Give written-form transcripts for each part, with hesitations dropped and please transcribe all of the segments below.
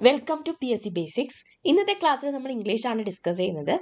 Welcome to PSC basics. ഇന്നത്തെ ക്ലാസ്സിൽ നമ്മൾ ഇംഗ്ലീഷ് ആണ് ഡിസ്കസ് ചെയ്യുന്നത്.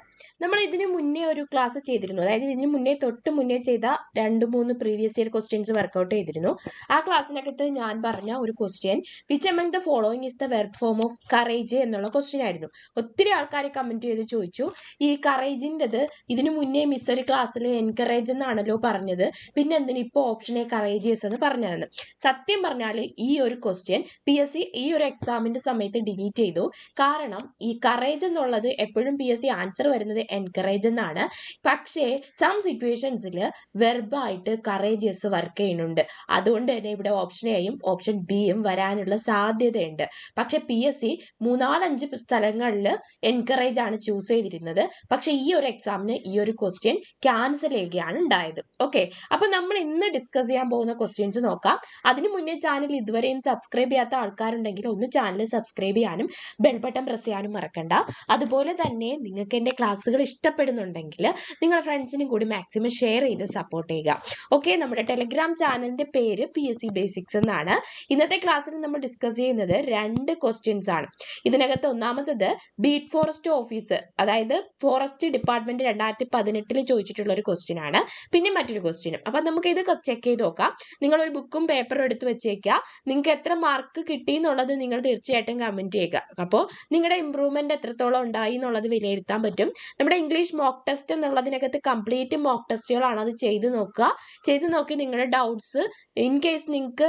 നമ്മൾ ഇതിന് മുന്നേ ഒരു ക്ലാസ് ചെയ്തിരുന്നു, അതായത് ഇതിന് മുന്നേ ചെയ്ത 2-3 പ്രീവിയസ് ഇയർ ക്വസ്റ്റ്യൻസ് വർക്കൗട്ട് ചെയ്തിരുന്നു. ആ ക്ലാസ്സിനകത്ത് ഞാൻ പറഞ്ഞ ഒരു question which among the following is the verb form of courage എന്നുള്ള ക്വസ്റ്റ്യൻ ആയിരുന്നു. ഒത്തിരി ആൾക്കാർ കമന്റ് ചെയ്ത് ചോദിച്ചു, ഈ കറേജിൻ്റെത് ഇതിന് മുന്നേ മിസ് ഒരു ക്ലാസ്സിൽ എൻകറേജ് എന്നാണല്ലോ പറഞ്ഞത്, പിന്നെ എന്തിനാ ഇപ്പോൾ ഓപ്ഷനെ കറേജിയസ് എന്ന് പറഞ്ഞതെന്ന്. സത്യം പറഞ്ഞാൽ ഈ ഒരു ക്വസ്റ്റ്യൻ PSC ഈ ഒരു എക്സാമിന്റെ സമയത്ത് ഡിലീറ്റ് ചെയ്തു. കാരണം ഈ കറേജ് എന്നുള്ളത് എപ്പോഴും PSC ആൻസർ വരുന്നത് എൻകറേജ് എന്നാണ്. പക്ഷേ സം സിറ്റുവേഷൻസിൽ വെർബായിട്ട് കറേജിയസ് വർക്ക് ചെയ്യുന്നുണ്ട്. അതുകൊണ്ട് തന്നെ ഇവിടെ ഓപ്ഷൻ എയും ഓപ്ഷൻ ബിയും വരാനുള്ള സാധ്യതയുണ്ട്. പക്ഷെ PSC 3-5 സ്ഥലങ്ങളിൽ എൻകറേജ് ആണ് ചൂസ് ചെയ്തിരുന്നത്. പക്ഷെ ഈ ഒരു എക്സാമിന് ഈ ഒരു ക്വസ്റ്റ്യൻ ക്യാൻസൽ ചെയ്യുകയാണ് ഉണ്ടായത്. ഓക്കെ, അപ്പൊ നമ്മൾ ഇന്ന് ഡിസ്കസ് ചെയ്യാൻ പോകുന്ന ക്വസ്റ്റ്യൻസ് നോക്കാം. അതിനു മുന്നേ ചാനൽ ഇതുവരെയും സബ്സ്ക്രൈബ് ചെയ്യാത്ത ആൾക്കാരുണ്ടെങ്കിൽ ഒന്ന് ചാനൽ സബ്സ്ക്രൈബ് ചെയ്യാനും ബെൽ ബട്ടൺ പ്രസ് ചെയ്യാനും മറക്കണ്ട. അതുപോലെ തന്നെ നിങ്ങൾക്ക് എൻ്റെ ക്ലാസ്സുകൾ ഇഷ്ടപ്പെടുന്നുണ്ടെങ്കിൽ നിങ്ങളുടെ ഫ്രണ്ട്സിനും കൂടി മാക്സിമം ഷെയർ ചെയ്ത് സപ്പോർട്ട് ചെയ്യുക. ഓക്കെ, നമ്മുടെ ടെലഗ്രാം ചാനലിന്റെ പേര് PSC ബേസിക്സ് എന്നാണ്. ഇന്നത്തെ ക്ലാസ്സിൽ നമ്മൾ ഡിസ്കസ് ചെയ്യുന്നത് 2 ക്വസ്റ്റ്യൻസ് ആണ്. ഇതിനകത്ത് ഒന്നാമത്തത് ബീറ്റ് ഫോറസ്റ്റ് ഓഫീസ്, അതായത് ഫോറസ്റ്റ് ഡിപ്പാർട്ട്മെന്റ് 2018 ചോദിച്ചിട്ടുള്ള ഒരു ക്വസ്റ്റ്യൻ ആണ്. പിന്നെ മറ്റൊരു ക്വസ്റ്റ്യനും. അപ്പൊ നമുക്ക് ഇത് ചെക്ക് ചെയ്ത് നോക്കാം. നിങ്ങൾ ഒരു ബുക്കും പേപ്പറും എടുത്ത് വെച്ചേക്കുക. നിങ്ങൾക്ക് എത്ര മാർക്ക് കിട്ടി എന്നുള്ളത് നിങ്ങൾ തീർച്ചയായിട്ടും കമന്റ് ചെയ്യുക. അപ്പോൾ നിങ്ങളുടെ ഇമ്പ്രൂവ്മെന്റ് എത്രത്തോളം ഉണ്ടായി എന്നുള്ളത് വിലയിരുത്താൻ പറ്റും. നമ്മുടെ ഇംഗ്ലീഷ് മോക്ക് ടെസ്റ്റ് എന്നുള്ളതിനകത്ത് കംപ്ലീറ്റ് മോക്ക് ടെസ്റ്റുകളാണ്. അത് ചെയ്ത് നോക്കുക. ചെയ്ത് നോക്കി നിങ്ങളുടെ ഡൗട്ട്സ് ഇൻ കേസ് നിങ്ങൾക്ക്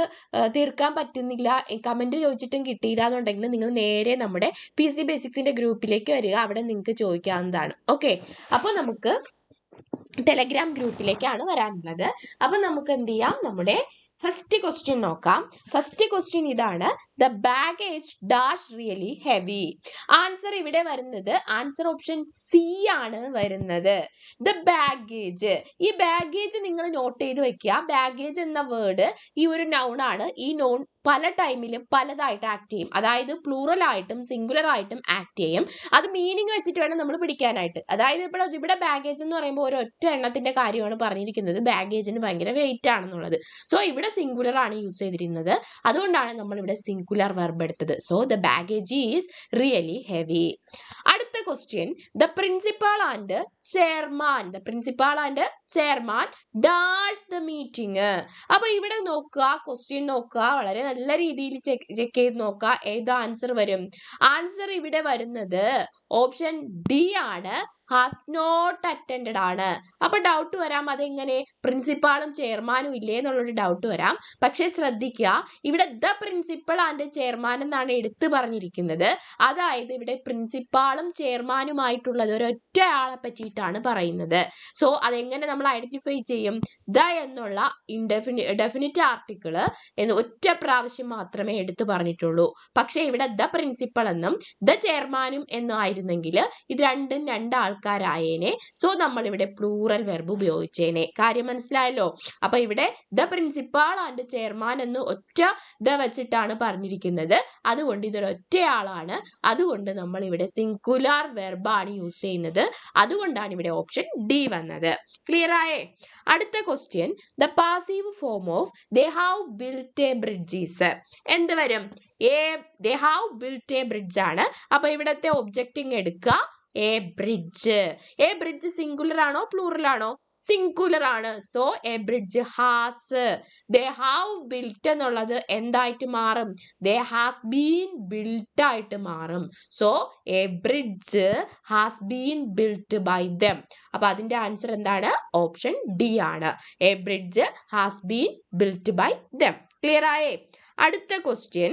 തീർക്കാൻ പറ്റുന്നില്ല, കമന്റ് ചോദിച്ചിട്ടും കിട്ടിയില്ല എന്നുണ്ടെങ്കിൽ നിങ്ങൾ നേരെ നമ്മുടെ PSC ബേസിക്സിന്റെ ഗ്രൂപ്പിലേക്ക് വരിക. അവിടെ നിങ്ങൾക്ക് ചോദിക്കാവുന്നതാണ്. ഓക്കെ, അപ്പോൾ നമുക്ക് ടെലഗ്രാം ഗ്രൂപ്പിലേക്കാണ് വരാനുള്ളത്. അപ്പൊ നമുക്ക് എന്ത് ചെയ്യാം, നമ്മുടെ ഫസ്റ്റ് ക്വസ്റ്റ്യൻ നോക്കാം. ഫസ്റ്റ് ക്വസ്റ്റ്യൻ ഇതാണ്, the baggage dash really heavy. Answer ഇവിടെ വരുന്നത് ആൻസർ ഓപ്ഷൻ സി ആണ് വരുന്നത്. ദ ബാഗേജ്, ഈ ബാഗേജ് നിങ്ങൾ നോട്ട് ചെയ്ത് വെക്കുക. ബാഗേജ് എന്ന വേർഡ് ഈ ഒരു നൗൺ ആണ്. ഈ നൗൺ പല ടൈമിലും പലതായിട്ട് ആക്ട് ചെയ്യും. അതായത് പ്ലൂറൽ ആയിട്ടും സിംഗുലർ ആയിട്ടും ആക്ട് ചെയ്യും. അത് മീനിങ് വെച്ചിട്ട് വേണം നമ്മൾ പിടിക്കാനായിട്ട്. അതായത് ഇവിടെ ബാഗേജ് എന്ന് പറയുമ്പോൾ ഒരൊറ്റ എണ്ണത്തിന്റെ കാര്യമാണ് പറഞ്ഞിരിക്കുന്നത്. ബാഗേജിന് ഭയങ്കര വെയിറ്റ് ആണെന്നുള്ളത്. സോ ഇവിടെ സിംഗുലർ ആണ് യൂസ് ചെയ്തിരുന്നത്. അതുകൊണ്ടാണ് നമ്മൾ ഇവിടെ സിംഗുലർ വെർബ് എടുത്തത്. So the baggage is really heavy. അടുത്ത question, the principal and chairman. The principal and chairman dash the meeting. അപ്പൊ ഇവിടെ നോക്കുക, ക്വസ്റ്റ്യൻ നോക്കുക, വളരെ നല്ല രീതിയിൽ ചെക്ക് ചെയ്ത് നോക്കുക. ഏത് ആൻസർ വരും? ആൻസർ ഇവിടെ വരുന്നത് ഓപ്ഷൻ ഡി ആണ്, ഹാസ് നോട്ട് അറ്റൻഡഡ് ആണ്. അപ്പൊ ഡൗട്ട് വരാം, അതെങ്ങനെ പ്രിൻസിപ്പാളും ചെയർമാനും ഇല്ലേ എന്നുള്ളൊരു ഡൗട്ട് വരാം. പക്ഷെ ശ്രദ്ധിക്കുക, ഇവിടെ ദ പ്രിൻസിപ്പൾ ആൻഡ് ചെയർമാൻ എന്നാണ് എടുത്തു പറഞ്ഞിരിക്കുന്നത്. അതായത് ഇവിടെ പ്രിൻസിപ്പാളും ചെയർമാനുമായിട്ടുള്ളത് ഒരൊറ്റ ആളെ പറ്റിയിട്ടാണ് പറയുന്നത്. സോ അതെങ്ങനെ നമ്മൾ ഐഡന്റിഫൈ ചെയ്യും? ദ എന്നുള്ള ഡെഫിനിറ്റ് ആർട്ടിക്കിള് എന്ന് ഒറ്റ പ്രാവശ്യം മാത്രമേ എടുത്തു പറഞ്ഞിട്ടുള്ളൂ. പക്ഷെ ഇവിടെ ദ പ്രിൻസിപ്പൾ എന്നും ദ ചെയർമാനും എന്നും ആയിരുന്നെങ്കിൽ ഇത് രണ്ടും 2 ആൾക്കാരായേനെ. സോ നമ്മൾ ഇവിടെ പ്ലൂറൽ വെർബ് ഉപയോഗിച്ചേനെ. കാര്യം മനസ്സിലായല്ലോ? അപ്പൊ ഇവിടെ ദ പ്രിൻസിപ്പാൾ ആൻഡ് ചെയർമാൻ എന്ന് ഒറ്റ ദ വെച്ചിട്ടാണ് പറഞ്ഞിരിക്കുന്നത്. അതുകൊണ്ട് ഇതൊരു ഒറ്റയാളാണ്. അതുകൊണ്ട് നമ്മൾ ഇവിടെ സിംഗുലാർ വെർബാണ് യൂസ് ചെയ്യുന്നത്. അതുകൊണ്ടാണ് ഇവിടെ ഓപ്ഷൻ ഡി വന്നത്. ക്ലിയർ ആയേ? അടുത്ത question, the passive form of they have built a bridge. എന്ത് വരും? They have built a bridge ആണ്. അപ്പൊ ഇവിടത്തെ ഒബ്ജക്റ്റിംഗ് എടുക്കുക, a bridge. A bridge singular ആണോ പ്ലൂറൽ ആണോ? സിംഗുലർ ആണ്. So a bridge has. They have built എന്നുള്ളത് എന്തായിട്ട് മാറും? ദേ ഹാസ് ബീൻ ബിൽറ്റ് ആയിട്ട് മാറും. So a bridge has been built by them. അപ്പൊ അതിന്റെ ആൻസർ എന്താണ്? ഓപ്ഷൻ ഡി ആണ്. A bridge has been built by them. Clear ആയേ? അടുത്ത question,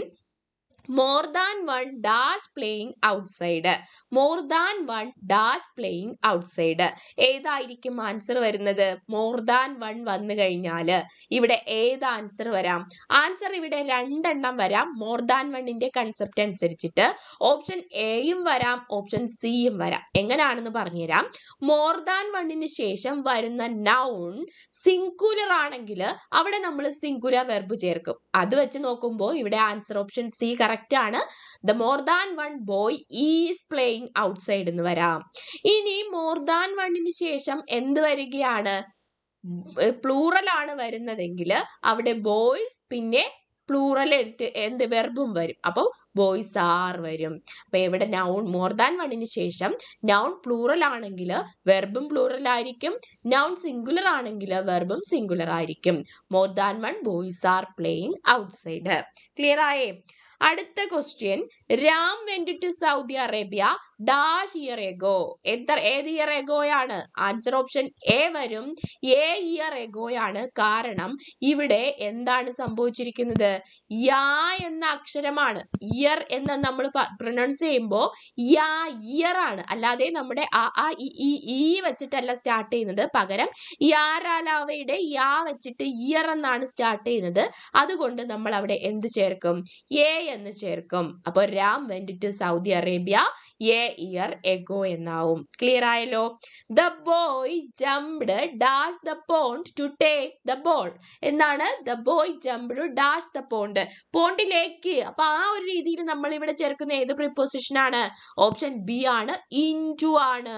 more than one dash playing outside. More than one dash playing outside. ഏതായിരിക്കും answer വരുന്നത്? More than one വന്നു കഴിഞ്ഞാൽ ഇവിടെ ഏത് ആൻസർ വരാം? ആൻസർ ഇവിടെ 2 എണ്ണം വരാം. മോർ ദാൻ വണ്ണിന്റെ കൺസെപ്റ്റ് അനുസരിച്ചിട്ട് ഓപ്ഷൻ എയും വരാം, ഓപ്ഷൻ സിയും വരാം. എങ്ങനെയാണെന്ന് പറഞ്ഞുതരാം. മോർ ദാൻ വണ്ണിന് ശേഷം വരുന്ന നൗൺ സിംഗുലർ ആണെങ്കിൽ അവിടെ നമ്മൾ സിംഗുലർ വെർബ് ചേർക്കും. അത് വെച്ച് നോക്കുമ്പോൾ ഇവിടെ ആൻസർ ഓപ്ഷൻ സി കറക്റ്റ് ആണ്. The more than one boy is playing outside എന്ന് വരാം. ഇനി മോർ ദാൻ വണ്ണിന് ശേഷം എന്ത് വരികയാണ്? പ്ലൂറൽ ആണ് വരുന്നതെങ്കിൽ അവിടെ ബോയ്സ് പിന്നെ പ്ലൂറൽ എടുത്ത് എന്ത് വെർബും വരും. അപ്പോൾ ബോയ്സ് ആർ വരും. അപ്പൊ എവിടെ നൗൺ മോർ ദാൻ വണ്ണിന് ശേഷം നൗൺ പ്ലൂറൽ ആണെങ്കിൽ വെർബും പ്ലൂറൽ ആയിരിക്കും, നൗൺ സിംഗുലർ ആണെങ്കിൽ വെർബും സിംഗുലർ ആയിരിക്കും. More than one boys are playing outside. Clear ആയേ? അടുത്ത question, Ram went to Saudi Arabia dash year ago. ഏത് ഇയർ എഗോയാണ്? ആൻസർ ഓപ്ഷൻ എ വരും. ഇയർ എഗോയാണ്. കാരണം ഇവിടെ എന്താണ് സംഭവിച്ചിരിക്കുന്നത്? യാ എന്ന അക്ഷരമാണ്. ഇയർ എന്ന് നമ്മൾ പ്രൊനൗൺസ് ചെയ്യുമ്പോൾ ഇയർ ആണ്, അല്ലാതെ നമ്മുടെ ഈ വെച്ചിട്ടല്ല സ്റ്റാർട്ട് ചെയ്യുന്നത്. പകരം യാരാലാവയുടെ യാ വെച്ചിട്ട് ഇയർ എന്നാണ് സ്റ്റാർട്ട് ചെയ്യുന്നത്. അതുകൊണ്ട് നമ്മൾ അവിടെ എന്ത് ചേർക്കും? എ എന്ന് ചേർക്കും. അപ്പൊ Ram went to Saudi Arabia year ago എന്നാവും. ക്ലിയർ ആയല്ലോ? The boy jumped dash the pond to take the ball. എന്താണ്? The boy jumped dash the pond, പോണ്ടിലേക്ക്. അപ്പൊ ആ ഒരു രീതിയിൽ നമ്മൾ ഇവിടെ ചേർക്കുന്ന ഏത് പ്രിപ്പോസിഷൻ ആണ്? ഓപ്ഷൻ ബി ആണ്, ഇൻടു ആണ്.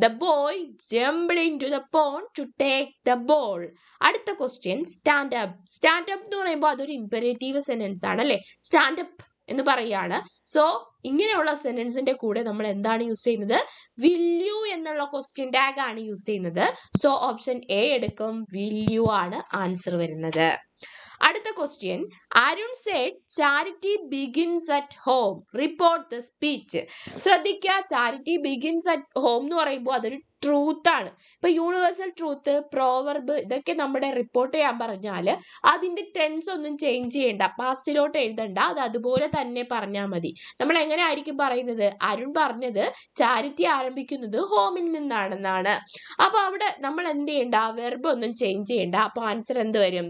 The boy jumped into the pond to take the ball. അടുത്ത question, stand up. Stand up എന്ന് പറയുമ്പോൾ അതൊരു ഇമ്പരേറ്റീവ് സെന്റൻസ് ആണ് അല്ലെ? സ്റ്റാൻഡ് അപ്പ് എന്ന് പറയാണ്. സോ ഇങ്ങനെയുള്ള സെന്റൻസിന്റെ കൂടെ നമ്മൾ എന്താണ് യൂസ് ചെയ്യുന്നത്? വിൽ യു എന്നുള്ള ക്വസ്റ്റ്യൻ ടാഗ് ആണ് യൂസ് ചെയ്യുന്നത്. സോ ഓപ്ഷൻ എ എടുക്കും. വിൽ യു ആണ് ആൻസർ വരുന്നത്. അടുത്ത question, Arun said charity begins at home, report the speech. ശ്രദ്ധിക്കുക, ചാരിറ്റി ബിഗിൻസ് അറ്റ് ഹോം എന്ന് പറയുമ്പോൾ അതൊരു ട്രൂത്ത് ആണ്. ഇപ്പൊ യൂണിവേഴ്സൽ ട്രൂത്ത്, പ്രോവർബ്, ഇതൊക്കെ നമ്മുടെ റിപ്പോർട്ട് ചെയ്യാൻ പറഞ്ഞാൽ അതിന്റെ ടെൻസ് ഒന്നും ചേഞ്ച് ചെയ്യണ്ട, പാസ്റ്റിലോട്ട് എഴുതണ്ട, അത് അതുപോലെ തന്നെ പറഞ്ഞാൽ മതി. നമ്മൾ എങ്ങനെ ആയിരിക്കും പറയുന്നത്? അരുൺ പറഞ്ഞത് ചാരിറ്റി ആരംഭിക്കുന്നത് ഹോമിൽ നിന്നാണെന്നാണ്. അപ്പൊ അവിടെ നമ്മൾ എന്ത് ചെയ്യണ്ട? വെർബ് ഒന്നും ചേഞ്ച് ചെയ്യണ്ട. അപ്പൊ ആൻസർ എന്ത് വരും?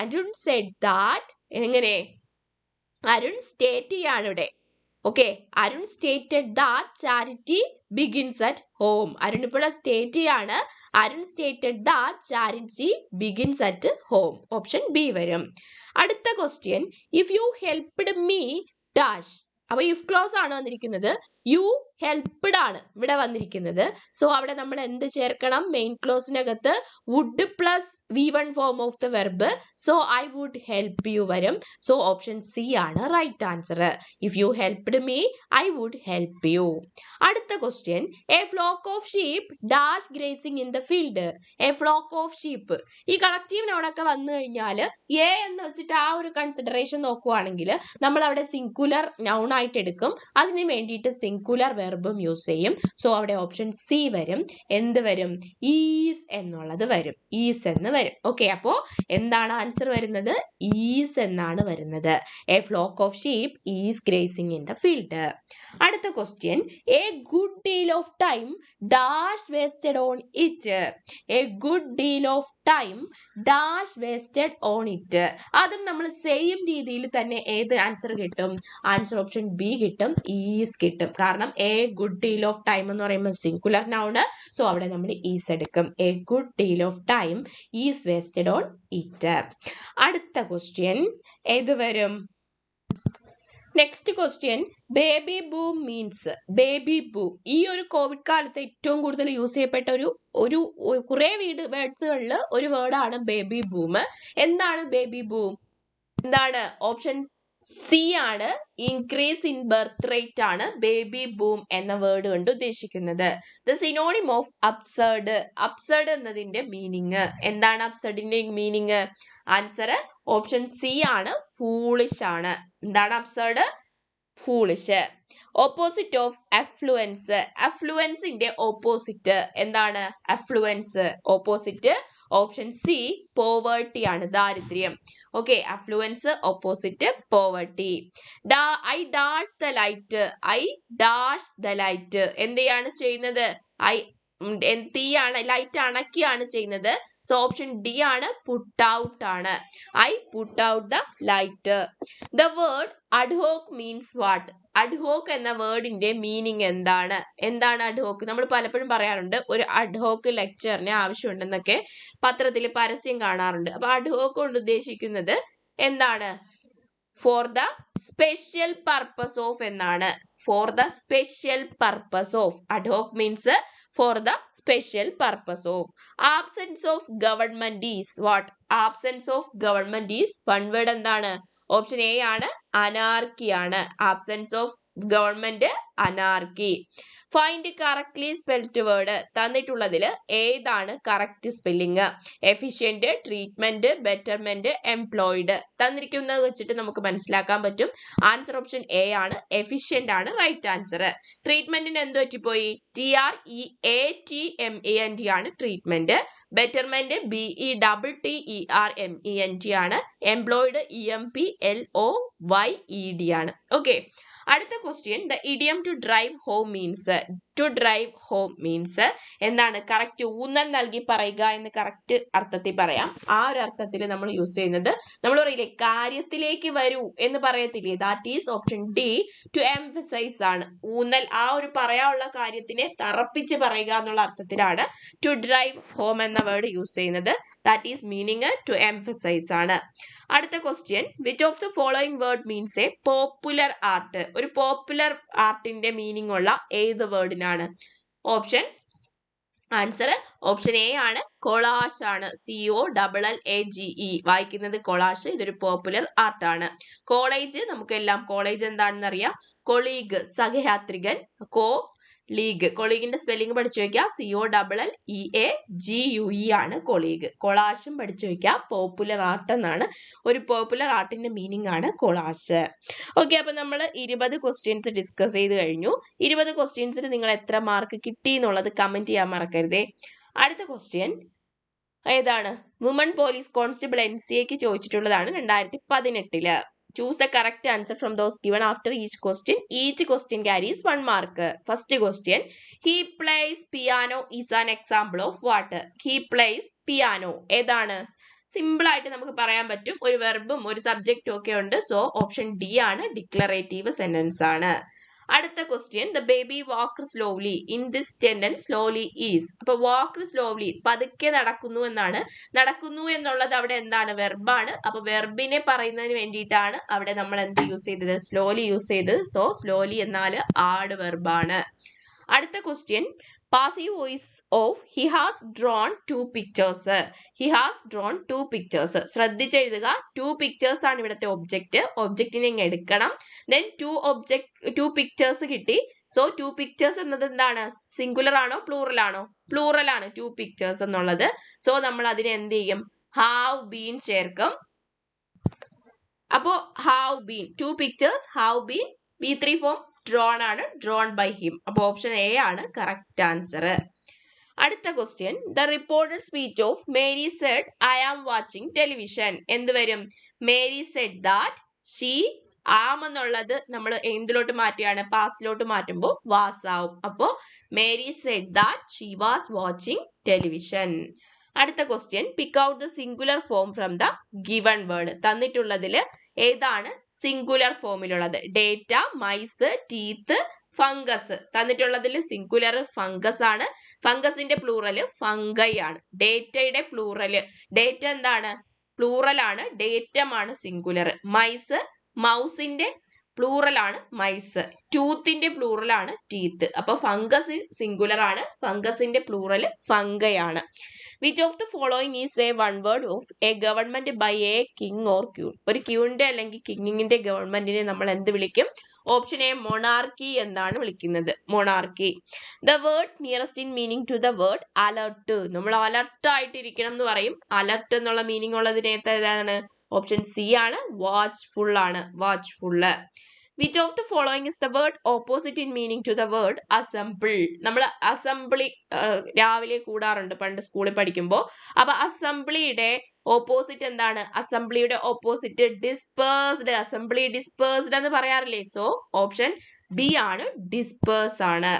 Arun said that. എങ്ങനെ? അരുൺ സ്റ്റേറ്റ് ചെയ്യാണ് ഇവിടെ. Okay, Arun stated that charity begins at home. Arun ഇപ്പോൾ സ്റ്റേറ്റ് ചെയ്യാണ്. Arun stated that charity begins at home. Option B വരും. അടുത്ത question, if you helped me dash. അപ്പൊ ഇഫ് ക്ലോസ് ആണ് വന്നിരിക്കുന്നത്, യു ഹെൽപ്ഡ് ആണ് ഇവിടെ വന്നിരിക്കുന്നത്. സോ അവിടെ നമ്മൾ എന്ത് ചേർക്കണം? മെയിൻ ക്ലോസിനകത്ത് would plus V1 form of the verb. So I would help you വരും. സോ ഓപ്ഷൻ സി ആണ് right answer. If you helped me I would help you. അടുത്ത question, a flock of sheep dash grazing in the field. A flock of sheep, ഈ collective നൗണൊക്കെ വന്നു കഴിഞ്ഞാൽ A എന്ന് വെച്ചിട്ട് ആ ഒരു കൺസിഡറേഷൻ നോക്കുവാണെങ്കിൽ നമ്മൾ അവിടെ സിംഗുലർ നൗൺ ആയിട്ട് എടുക്കും. അതിന് വേണ്ടിയിട്ട് സിംഗുലർ വെർബും യൂസ് ചെയ്യും. സോ അവിടെ ഓപ്ഷൻ സി വരും. എന്ത് വരും? ഈസ് എന്നുള്ളത് വരും. ഈസ് എന്ന് വരും. ഓക്കെ, അപ്പോ എന്താണ് ആൻസർ വരുന്നത്? ഈസ് എന്നാണ് വരുന്നത്. A flock of sheep is grazing in the field. അടുത്ത question, a good deal of time dash wasted on it. A good deal of time dash wasted on it. അതും നമ്മൾ same രീതിയിൽ തന്നെ ഏത് answer കിട്ടും? Answer option B കിട്ടും. Is കിട്ടും. കാരണം a good deal of time എന്ന് പറയുമ്പോൾ സിംഗുലർ നൗൺ. സോ അവിടെ നമ്മൾ ഈസ് എടുക്കും. A good deal of time is wasted on it. അടുത്ത ക്വസ്റ്റ്യൻ ഏത് വരും? Next question, baby boom means. Baby boom ഈ ഒരു കോവിഡ് കാലത്ത് ഏറ്റവും കൂടുതൽ യൂസ് ചെയ്യപ്പെട്ട ഒരു കുറെ വേർഡ്സുകളിൽ ഒരു വേർഡാണ് ബേബി ബൂം. എന്താണ് ബേബി ബൂം? എന്താണ്? ഓപ്ഷൻ സി ആണ്, ഇൻക്രീസ് ഇൻ ബർത്ത് റേറ്റ് ആണ് ബേബി ബൂം എന്ന വേർഡ് കൊണ്ട് ഉദ്ദേശിക്കുന്നത്. The synonym of absurd. Absurd എന്നതിന്റെ മീനിങ് എന്താണ്? അബ്സർഡിന്റെ മീനിങ്? ആൻസർ ഓപ്ഷൻ സി ആണ്, ഫൂളിഷ് ആണ്. എന്താണ് absurd? Foolish. Opposite of affluence. അഫ്ലുവൻസിന്റെ ഓപ്പോസിറ്റ് എന്താണ്? Affluence. Opposite option C poverty ആണ്, ദാരിദ്ര്യം. Okay, affluence opposite poverty. I dash the light. I dash the light എന്തെയാണ് ചെയ്യുന്നത്? തീയാണ്, ലൈറ്റ് അണക്കിയാണ് ചെയ്യുന്നത്. സോ ഓപ്ഷൻ ഡി ആണ്, പുട്ട് ഔട്ട് ആണ്. I put out the light. The word ad hoc means what? Ad hoc എന്ന വേർഡിന്റെ meaning എന്താണ്? എന്താണ് അഡ്ഹോക്ക്? നമ്മൾ പലപ്പോഴും പറയാറുണ്ട് ഒരു അഡ്ഹോക്ക് ലെക്ചറിന് ആവശ്യമുണ്ടെന്നൊക്കെ പത്രത്തിൽ പരസ്യം കാണാറുണ്ട്. അപ്പൊ അഡ്ഹോക്ക് കൊണ്ട് ഉദ്ദേശിക്കുന്നത് എന്താണ്? For the special purpose of എന്നാണ്. For the special purpose of. Ad hoc means for the special purpose of. Absence of government is what? Absence of government is one word എന്താണ്? ഓപ്ഷൻ എ ആണ്, anarchy ആണ്. Absence of government anarchy. Find correctly spelled word. തന്നിട്ടുള്ളതിൽ ഏതാണ് correct spelling? Efficient, treatment, betterment, employed. തന്നിരിക്കുന്നത് വെച്ചിട്ട് നമുക്ക് മനസ്സിലാക്കാൻ പറ്റും. ആൻസർ ഓപ്ഷൻ എ ആണ്, എഫിഷ്യന്റ് ആണ് റൈറ്റ് ആൻസർ. ട്രീറ്റ്മെന്റിന് എന്ത് പറ്റിപ്പോയി? TREATMENT ആണ് ട്രീറ്റ്മെന്റ്. ബെറ്റർമെന്റ് BETTERMENT ആണ്. എംപ്ലോയിഡ് EMPLOYED ആണ്. ഓക്കെ, അടുത്ത question. The idiom to drive home means. To drive home means എന്താണ്? കറക്റ്റ് ഊന്നൽ നൽകി പറയുക എന്ന് കറക്റ്റ് അർത്ഥത്തിൽ പറയാം. ആ ഒരു അർത്ഥത്തിൽ നമ്മൾ യൂസ് ചെയ്യുന്നത്, നമ്മൾ പറയില്ലേ കാര്യത്തിലേക്ക് വരൂ എന്ന് പറയത്തില്ലേ, that is option D, to emphasise ആണ്. ഊന്നൽ, ആ ഒരു പറയാനുള്ള കാര്യത്തിനെ തറപ്പിച്ച് പറയുക എന്നുള്ള അർത്ഥത്തിലാണ് ടു ഡ്രൈവ് ഹോം എന്ന വേർഡ് യൂസ് ചെയ്യുന്നത്. That is meaning to emphasise ആണ്. അടുത്ത question. Which of the following word means a popular art? ഒരു പോപ്പുലർ ആർട്ടിന്റെ മീനിങ് ഉള്ള ഏത് വേർഡിനാണ്? ഓപ്ഷൻ ആൻസർ ഓപ്ഷൻ എ ആണ്, കൊളാഷ് ആണ്. COLLAGE. വായിക്കുന്നത് കൊളാഷ്. ഇതൊരു പോപ്പുലർ ആർട്ടാണ്. കോളേജ്, നമുക്കെല്ലാം കോളേജ് എന്താണെന്ന് അറിയാം. കൊളീഗ്, സഹയാത്രികൻ. ലീഗ്, കൊളീഗിന്റെ സ്പെല്ലിംഗ് പഠിച്ചു വയ്ക്കുക. COLLEAGUE ആണ് കൊളീഗ്. കൊളാഷും പഠിച്ചു വയ്ക്കുക. പോപ്പുലർ ആർട്ട് എന്നാണ്. ഒരു പോപ്പുലർ ആർട്ടിന്റെ മീനിങ് ആണ് കൊളാഷ്. ഓക്കെ, അപ്പൊ നമ്മൾ 20 ക്വസ്റ്റ്യൻസ് ഡിസ്കസ് ചെയ്ത് കഴിഞ്ഞു. 20 ക്വസ്റ്റ്യൻസിന് നിങ്ങൾ എത്ര മാർക്ക് കിട്ടി എന്നുള്ളത് കമന്റ് ചെയ്യാൻ മറക്കരുതേ. അടുത്ത ക്വസ്റ്റ്യൻ ഏതാണ്? വുമൺ പോലീസ് കോൺസ്റ്റബിൾ NCAക്ക് ചോദിച്ചിട്ടുള്ളതാണ് 2018. Choose the correct answer from those given after each question. Each question carries 1 mark. First question. He plays piano is an example of what? He plays piano. ഏതാണ്? Simple ആയിട്ട് നമുക്ക് പറയാൻ പറ്റും. ഒരു വെർബും ഒരു സബ്ജക്റ്റും ഒക്കെ ഉണ്ട്. സോ ഓപ്ഷൻ ഡി ആണ്, ഡിക്ലറേറ്റീവ് സെന്റൻസ് ആണ്. അടുത്ത question. The baby walked slowly in this sentence slowly is. അപ്പൊ വാക്ക്ഡ് സ്ലോലി പതുക്കെ നടക്കുന്നു എന്നാണ്. നടക്കുന്നു എന്നുള്ളത് അവിടെ എന്താണ്? വെർബാണ്. അപ്പൊ വെർബിനെ പറയുന്നതിന് വേണ്ടിയിട്ടാണ് അവിടെ നമ്മൾ എന്ത് യൂസ് ചെയ്തത്? സ്ലോലി യൂസ് ചെയ്തത്. സോ സ്ലോലി എന്നാൽ ആഡ് വെർബാണ്. അടുത്ത question. Passive voice of he has drawn 2 pictures. He has drawn 2 pictures. ശ്രദ്ധിച്ചെഴുതുക. 2 പിക്ചേഴ്സ് ആണ് ഇവിടുത്തെ ഒബ്ജക്റ്റ്. ഒബ്ജക്റ്റിനെ ഇങ്ങ് എടുക്കണം. ദെൻ 2 പിക്ചേഴ്സ് കിട്ടി. സോ 2 പിക്ചേഴ്സ് എന്നത് എന്താണ്? സിംഗുലർ ആണോ പ്ലൂറൽ ആണോ? പ്ലൂറൽ ആണ് 2 പിക്ചേഴ്സ് എന്നുള്ളത്. സോ നമ്മൾ അതിനെ എന്ത് ചെയ്യും? ഹാവ് ബീൻ ചേർക്കും. അപ്പോ have been, 2 pictures have been. B3 form drawn ആണ്, ഡ്രോൺ ബൈ ഹിം. അപ്പൊ ഓപ്ഷൻ എ ആണ് കറക്റ്റ് ആൻസർ. അടുത്ത question. The reported speech of Mary said I am watching television. എന്ത് വരും? Mary said that she. Am എന്നുള്ളത് നമ്മൾ എന്തിലോട്ട് മാറ്റിയാണ്? പാസ്റ്റിലോട്ട് മാറ്റുമ്പോൾ വാസ് ആവും. അപ്പോ Mary said that she was watching television. അടുത്ത question. Pick out the singular form from the given word. തന്നിട്ടുള്ളതിൽ ഏതാണ് സിംഗുലർ ഫോമിലുള്ളത്? Data, mice, teeth, fungus. തന്നിട്ടുള്ളതിൽ സിംഗുലർ ഫംഗസ് ആണ്. ഫംഗസിന്റെ പ്ലൂറൽ ഫംഗൈ ആണ്. ഡേറ്റയുടെ പ്ലൂറൽ, ഡേറ്റ എന്താണ്? പ്ലൂറൽ ആണ്. ഡേറ്റം ആണ് സിംഗുലർ. മൈസ്, മൗസിന്റെ പ്ലൂറൽ ആണ് മൈസ്. ടൂത്തിന്റെ പ്ലൂറൽ ആണ് ടീത്ത്. അപ്പൊ ഫംഗസ് സിംഗുലർ ആണ്. ഫംഗസിന്റെ പ്ലൂറൽ ഫംഗൈ ആണ്. Which of the following is a one word of a government by a king or queen? ഒരു ക്യൂണിന്റെ അല്ലെങ്കിൽ കിങ്ങിന്റെ ഗവൺമെന്റിനെ നമ്മൾ എന്ത് വിളിക്കും? ഓപ്ഷൻ എ മൊണാർക്കി എന്നാണ് വിളിക്കുന്നത്. Monarchy. The word nearest in meaning to the word alert. നമ്മൾ അലർട്ട് ആയിട്ടിരിക്കണം എന്ന് പറയും. അലർട്ട് എന്നുള്ള മീനിങ് ഉള്ളതിന് ഏതാണ്? ഓപ്ഷൻ സി ആണ്, വാച്ച്ഫുൾ ആണ്. Watchful. Which of the following is the word opposite in meaning to the word assemble? നമ്മൾ അസംബ്ലി രാവിലെ കൂടാറുണ്ട് പണ്ട് സ്കൂളിൽ പഠിക്കുമ്പോൾ. അപ്പൊ അസംബ്ലിയുടെ ഓപ്പോസിറ്റ് എന്താണ്? അസംബ്ലിയുടെ ഓപ്പോസിറ്റ് ഡിസ്പേഴ്സ്ഡ്. അസംബ്ലി ഡിസ്പേഴ്സ്ഡ് എന്ന് പറയാറില്ലേ? സോ ഓപ്ഷൻ ബി ആണ്, ഡിസ്പേഴ്സ് ആണ്.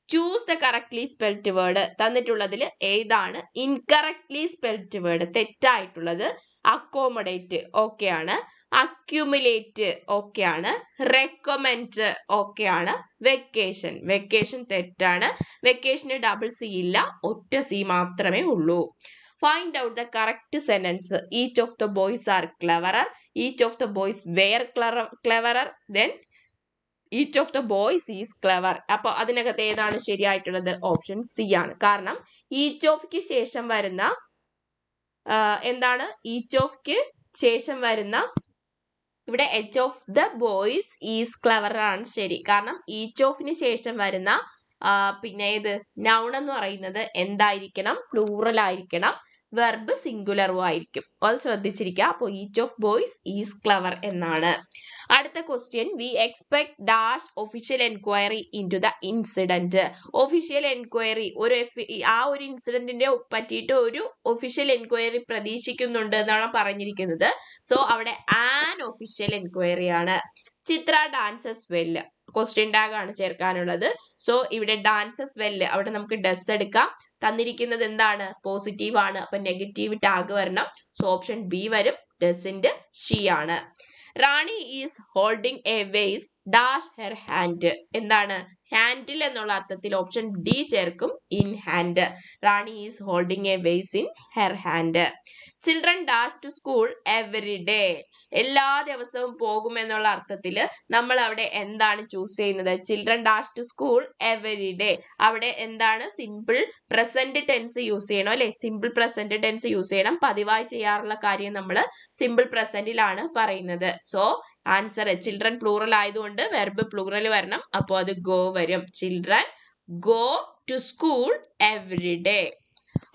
Choose the correctly spelled word. തന്നിട്ടുള്ളതിൽ ഏതാണ് ഇൻകറക്ട്ലി സ്പെൽഡ് വേർഡ്? തെറ്റായിട്ടുള്ളത് അക്കോമഡേറ്റ് ഓക്കെ ആണ്. അക്യുമുലേറ്റ് ഓക്കെ ആണ്. റെക്കമെൻഡ് ഓക്കെ ആണ്. വെക്കേഷൻ, വെക്കേഷൻ തെറ്റാണ്. വെക്കേഷന് ഡബിൾ സി ഇല്ല, ഒറ്റ സി മാത്രമേ ഉള്ളൂ. Find out the correct sentence. Each of the boys are cleverer. Each of the boys were cleverer. Then each of the boys is clever. അപ്പോൾ അതിനകത്ത് ഏതാണ് ശരിയായിട്ടുള്ളത്? ഓപ്ഷൻ സി ആണ്. കാരണം ഈച്ച് ഓഫ്ക്ക് ശേഷം വരുന്ന എന്താണ്? ഈച്ച് ഓഫ്ക്ക് ശേഷം വരുന്ന ഇവിടെ H of the boys is clever ആണ് ശരി. കാരണം ഈച്ച് ഓഫിന് ശേഷം വരുന്ന പിന്നെ ഇത് നൗൺ എന്ന് പറയുന്നത് എന്തായിരിക്കണം? പ്ലൂറൽ ആയിരിക്കണം. വെർബ് സിംഗുലറും ആയിരിക്കും. അത് ശ്രദ്ധിച്ചിരിക്കുക. അപ്പോൾ each of boys is clever എന്നാണ്. അടുത്ത question, we expect dash official enquiry into the incident. Official enquiry ആ ഒരു ഇൻസിഡന്റിന്റെ പറ്റിയിട്ട് ഒരു ഒഫീഷ്യൽ എൻക്വയറി പ്രതീക്ഷിക്കുന്നുണ്ട് എന്നാണ് പറഞ്ഞിരിക്കുന്നത്. സോ അവിടെ ആൻ ഒഫീഷ്യൽ എൻക്വയറി ആണ്. Chitra dances well, question tag ആണ് ചേർക്കാനുള്ളത്. സോ ഇവിടെ ഡാൻസസ് വെൽ, അവിടെ നമുക്ക് ഡസ് എടുക്കാം. തന്നിരിക്കുന്നത് എന്താണ്? പോസിറ്റീവ് ആണ്. അപ്പൊ നെഗറ്റീവ് ടാഗ് വരണം. സോ ഓപ്ഷൻ ബി വരും. ഡസിന്റെ ഷീ ആണ്. Rani is holding a vase dash her hand. എന്താണ്? ഹാൻഡിൽ എന്നുള്ള അർത്ഥത്തിൽ ഓപ്ഷൻ ഡി ചേർക്കും. In hand. Rani is holding a vase in her hand. Children dash to school every day. എല്ലാ ദിവസവും പോകുമെന്നുള്ള അർത്ഥത്തിൽ നമ്മൾ അവിടെ എന്താണ് ചൂസ് ചെയ്യുന്നത്? Children dash to school every day. അവിടെ എന്താണ്? സിമ്പിൾ പ്രസന്റ് ടെൻസ് യൂസ് ചെയ്യണം അല്ലെ? സിമ്പിൾ പ്രസന്റ് ടെൻസ് യൂസ് ചെയ്യണം. പതിവായി ചെയ്യാറുള്ള കാര്യം നമ്മൾ സിമ്പിൾ പ്രസന്റിലാണ് പറയുന്നത്. സോ ആൻസർ ചിൽഡ്രൻ പ്ലൂറൽ ആയതുകൊണ്ട് വെർബ് പ്ലൂറൽ വരണം. അപ്പോൾ അത് ഗോ വരും. Children go to school every day.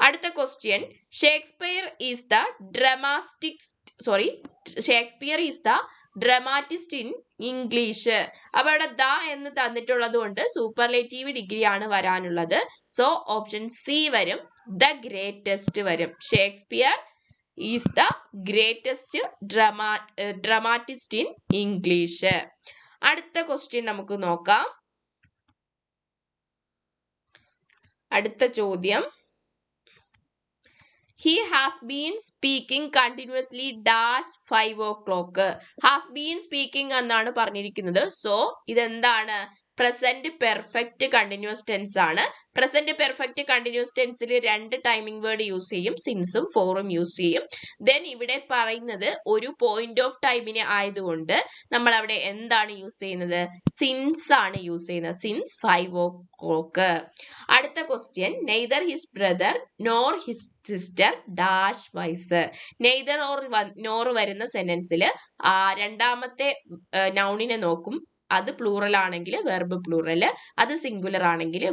അടുത്ത question, Shakespeare is the dramatist in English. അപ്പൊ അവിടെ ദ എന്ന് തന്നിട്ടുള്ളത് കൊണ്ട് സൂപ്പർലേറ്റീവ് ഡിഗ്രി ആണ് വരാനുള്ളത്. സോ ഓപ്ഷൻ സി വരും. ദ ഗ്രേറ്റസ്റ്റ് വരും. Shakespeare is the greatest dramatist in English. അടുത്ത ക്വസ്റ്റ്യൻ നമുക്ക് നോക്കാം. അടുത്ത ചോദ്യം, he has been speaking continuously dash 5 o'clock. has been speaking എന്നാണ് പറഞ്ഞിരിക്കുന്നത്. സോ ഇതെന്താണ്? പ്രസന്റ് പെർഫെക്റ്റ് കണ്ടിന്യൂസ് ടെൻസ് ആണ്. പ്രസന്റ് പെർഫെക്റ്റ് കണ്ടിന്യൂസ് ടെൻസിൽ രണ്ട് ടൈമിംഗ് വേർഡ് യൂസ് ചെയ്യും. സിൻസും ഫോറും യൂസ് ചെയ്യും. ദെൻ ഇവിടെ പറയുന്നത് ഒരു പോയിന്റ് ഓഫ് ടൈമിന് ആയതുകൊണ്ട് നമ്മൾ അവിടെ എന്താണ് യൂസ് ചെയ്യുന്നത്? സിൻസ് ആണ് യൂസ് ചെയ്യുന്നത്. Since 5 o'clock. അടുത്ത question, neither his brother nor his sister dash wise. Neither or nor വരുന്ന സെന്റൻസിൽ രണ്ടാമത്തെ നൗണിനെ നോക്കും. അത് പ്ലൂറൽ ആണെങ്കിൽ വെർബ് പ്ലൂറൽ, അത് സിംഗുലർ ആണെങ്കിൽ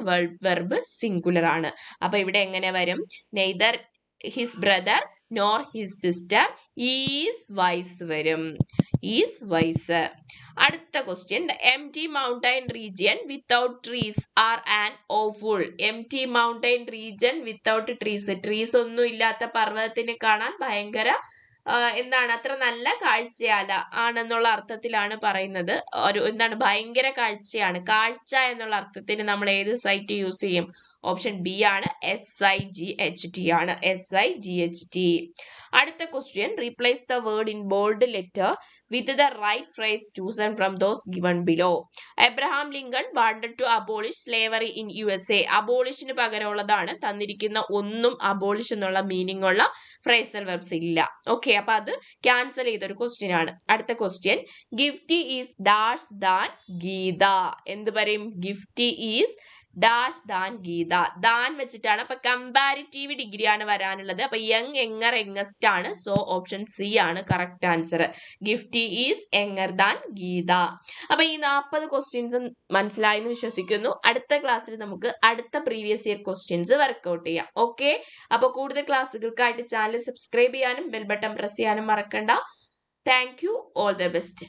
വെർബ് സിംഗുലർ ആണ്. അപ്പൊ ഇവിടെ എങ്ങനെ വരും? Neither his brother nor his sister is wise വരും. Is wise. അടുത്ത question, the empty mountain region without trees are an awful. Empty mountain region without trees. Trees ഒന്നും ഇല്ലാത്ത പർവ്വതത്തിന് കാണാൻ ഭയങ്കര എന്താണ്? അത്ര നല്ല കാഴ്ചയല്ല ആണെന്നുള്ള അർത്ഥത്തിലാണ് പറയുന്നത്. എന്താണ്? ഭയങ്കര കാഴ്ചയാണ്. കാഴ്ച എന്നുള്ള അർത്ഥത്തിന് നമ്മൾ ഏത് സൈറ്റ് യൂസ് ചെയ്യും? ഓപ്ഷൻ ബി ആണ്. SIGHT ആണ്. SIGHT. അടുത്ത question, replace the word in bold letter with the right phrase chosen from those given below. Abraham Lincoln wanted to abolish slavery in USA. അബോളിഷിന് പകരമുള്ളതാണ് തന്നിരിക്കുന്ന. ഒന്നും അബോളിഷ് എന്നുള്ള meaning ഉള്ള ഫ്രേസൽ വെർബ്സ് ഇല്ല. ഓക്കെ, അപ്പൊ അത് ക്യാൻസൽ ചെയ്തൊരു ക്വസ്റ്റ്യൻ ആണ്. അടുത്ത question, Gifty is dash than Geeta. എന്ത് പറയും? Gifty is dash than Geeta. Than വെച്ചിട്ടാണ്. അപ്പൊ കമ്പാരിറ്റീവ് ഡിഗ്രി ആണ് വരാനുള്ളത്. അപ്പൊ യങ്, യങ്ങർ, യങ്ങസ്റ്റ് ആണ്. സോ ഓപ്ഷൻ സി ആണ് correct answer. Gifty is younger than Geeta. അപ്പൊ ഈ 40 ക്വസ്റ്റ്യൻസ് മനസ്സിലായെന്ന് വിശ്വസിക്കുന്നു. അടുത്ത ക്ലാസ്സിൽ നമുക്ക് അടുത്ത പ്രീവിയസ് ഇയർ ക്വസ്റ്റ്യൻസ് വർക്ക്ഔട്ട് ചെയ്യാം. ഓക്കെ, അപ്പൊ കൂടുതൽ ക്ലാസ്സുകൾക്കായിട്ട് ചാനൽ സബ്സ്ക്രൈബ് ചെയ്യാനും ബെൽ ബട്ടൺ പ്രസ് ചെയ്യാനും മറക്കണ്ട. Thank you. All the best.